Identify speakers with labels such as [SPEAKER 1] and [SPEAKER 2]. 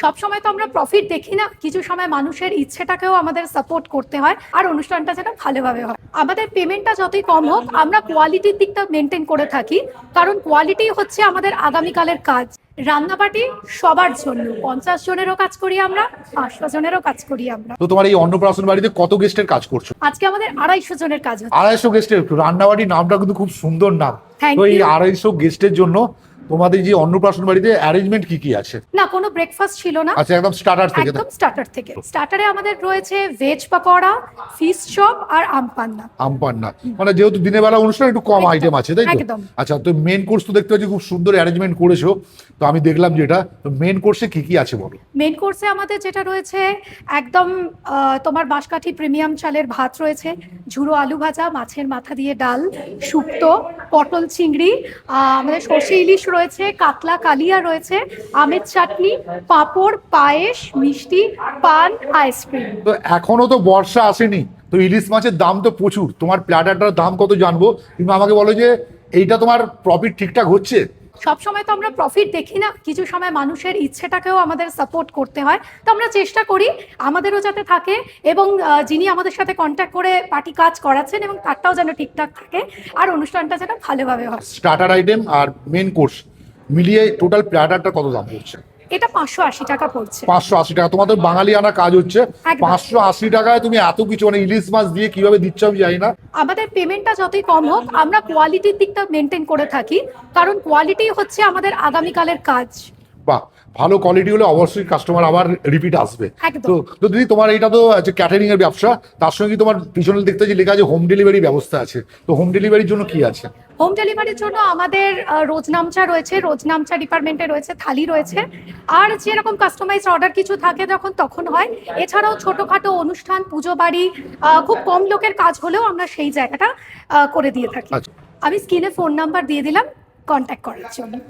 [SPEAKER 1] সবসময় তো আমরা প্রফিট দেখি না, কিছু সময় মানুষের ইচ্ছেটাকেও আমাদের সাপোর্ট করতে হয় আর অনুষ্ঠানটা যেন ভালোভাবে হয়। আমাদের পেমেন্টটা যতই কম হোক, আমরা কোয়ালিটির দিকটা মেনটেন করে থাকি, কারণ কোয়ালিটি হচ্ছে আমাদের আগামীকালের কাজ। রান্নাবাটি সবার জন্য, 50 জনেরও কাজ করি আমরা, 500 জনেরও কাজ করি আমরা।
[SPEAKER 2] তো তোমার এই অন্নপ্রাশন বাড়িতে কত গেস্টের কাজ করছো?
[SPEAKER 1] আজকে আমাদের 250 জনের কাজ হচ্ছে।
[SPEAKER 2] 250 গেস্টের রান্নাবাড়ির নামটা কিন্তু খুব সুন্দর নাম।
[SPEAKER 1] Thank
[SPEAKER 2] তো এই
[SPEAKER 1] you.
[SPEAKER 2] 250 গেস্টের জন্য তোমাদের যে অন্নপ্রাশন বাড়িতে অ্যারেঞ্জমেন্ট কি কি আছে?
[SPEAKER 1] না, কোনো ব্রেকফাস্ট ছিল না,
[SPEAKER 2] আচ্ছা, একদম স্টার্টার থেকে?
[SPEAKER 1] একদম স্টার্টার থেকে। স্টার্টারে আমাদের রয়েছে ভেজ পকোড়া, ফিশ চপ আর আমপান্না।
[SPEAKER 2] আমপান্না, মানে যেহেতু দিনের বেলা অনুষ্ঠান একটু কম
[SPEAKER 1] একদম,
[SPEAKER 2] আইটেম আছে, তাই তো?
[SPEAKER 1] একদম।
[SPEAKER 2] আচ্ছা, তো মেন কোর্স তো দেখতে পাচ্ছি খুব সুন্দর অ্যারেঞ্জমেন্ট করেছো। তো আমি দেখলাম যেটা, তো মেন কোর্সে কি কি আছে বলো।
[SPEAKER 1] মেন কোর্সে আমাদের যেটা রয়েছে একদম তোমার বাঁশকাঠি প্রিমিয়াম চালের ভাত রয়েছে, ঝুড়ো আলু ভাজা, মাছের মাথা দিয়ে ডাল, শুক্তো, পটল চিংড়ি, আমাদের সর্ষে ইলিশ রয়েছে, কাতলা কালিয়া রয়েছে, আমের চাটনি, পাঁপড়, পায়েস, মিষ্টি, পান, আইসক্রিম।
[SPEAKER 2] তো এখনো তো বর্ষা আসেনি, তো ইলিশ মাছের দাম তো প্রচুর, তোমার প্ল্যাটারটার দাম কত জানবো, কিন্তু আমাকে বলো যে এইটা তোমার প্রফিট ঠিকঠাক হচ্ছে?
[SPEAKER 1] সবসময় তো আমরা প্রফিট দেখি না, কিছু সময় মানুষের ইচ্ছেটাকেও আমাদের সাপোর্ট করতে হয়। তো আমরা চেষ্টা করি আমাদেরও যাতে থাকে, এবং যিনি আমাদের সাথে কন্ট্যাক্ট করে পার্টি কাজ করাচ্ছেন এবং তারটাও যেন ঠিকঠাক থাকে আর অনুষ্ঠানটা যেন ভালোভাবে হয়।
[SPEAKER 2] স্টার্টার আইটেম আর মেন কোর্স মিলিয়ে টোটাল প্ল্যাটারটা কত দাম পড়ছে?
[SPEAKER 1] এটা 580 টাকা পড়ছে।
[SPEAKER 2] 580 টাকা। তোমাদের বাঙালি আনা কাজ হচ্ছে,
[SPEAKER 1] একদম।
[SPEAKER 2] 580 টাকায় তুমি এত কিছু, মানে ইলিশ মাছ দিয়ে কিভাবে দিচ্ছ আমি জানি না।
[SPEAKER 1] আমাদের পেমেন্টটা যতই কম হোক, আমরা কোয়ালিটির দিকটা মেনটেন করে থাকি, কারণ কোয়ালিটি হচ্ছে আমাদের আগামীকালের কাজ।
[SPEAKER 2] বাহ, ভালো কোয়ালিটি হলে অবশ্যই কাস্টমার আবার রিপিট আসবে।
[SPEAKER 1] একদম।
[SPEAKER 2] তো তো দিদি, তোমার এটা তো ক্যাটারিং এর ব্যবসা, তার সঙ্গে তোমার পিছনে দেখতে যে লেখা আছে হোম ডেলিভারি ব্যবস্থা আছে, তো হোম ডেলিভারির জন্য কি আছে?
[SPEAKER 1] হোম ডেলিভারির জন্য আমাদের রোজনামচা রয়েছে, রোজনামচা ডিপার্টমেন্টে রয়েছে, থালি রয়েছে, আর যেরকম কাস্টমাইজ অর্ডার কিছু থাকে তখন হয়। এছাড়াও ছোটখাটো অনুষ্ঠান, পুজো বাড়ি, খুব কম লোকের কাজ হলেও আমরা সেই জায়গাটা করে দিয়ে থাকি।
[SPEAKER 2] আচ্ছা।
[SPEAKER 1] আমি স্ক্রিনে ফোন নাম্বার দিয়ে দিলাম কন্ট্যাক্ট করার জন্য।